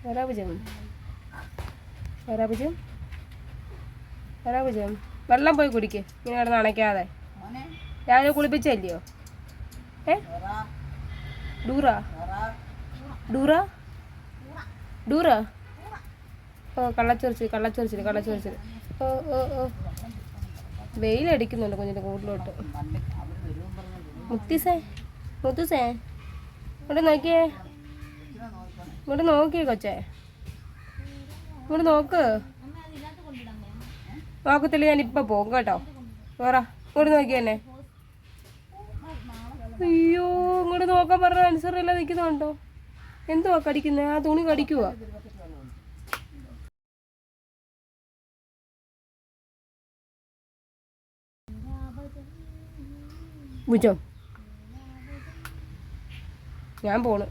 ഡോറാബുജം ഡോറാബുജം ഡോറാബുജം വെള്ളം പോയി കുടിക്ക് ഇങ്ങനെ കിടന്ന് അണയ്ക്കാതെ രാവിലെ കുളിപ്പിച്ചല്ലയോ ഡൂറ ഡൂറ ഡൂറ ഓ കള്ളച്ചൊറിച്ചിൽ ഓ ഓ ഓ വെയിലടിക്കുന്നുണ്ട് കുഞ്ഞിൻ്റെ കൂട്ടിലോട്ട് മുത്തൂസേ ഇങ്ങോട്ട് നോക്കിയേ കൊച്ചേ ഇങ്ങോട്ട് നോക്കത്തില്ല ഞാനിപ്പോൾ പോകും കേട്ടോ വേറെ ഇങ്ങോട്ട് നോക്കിയെന്നെ അയ്യോ ഇങ്ങോട്ട് നോക്കാൻ പറഞ്ഞ അനുസരില്ല നിൽക്കുന്നുണ്ടോ എന്തുവാ കടിക്കുന്നത് ആ തുണി കടിക്കുവാ ഭുജം ഞാൻ പോണു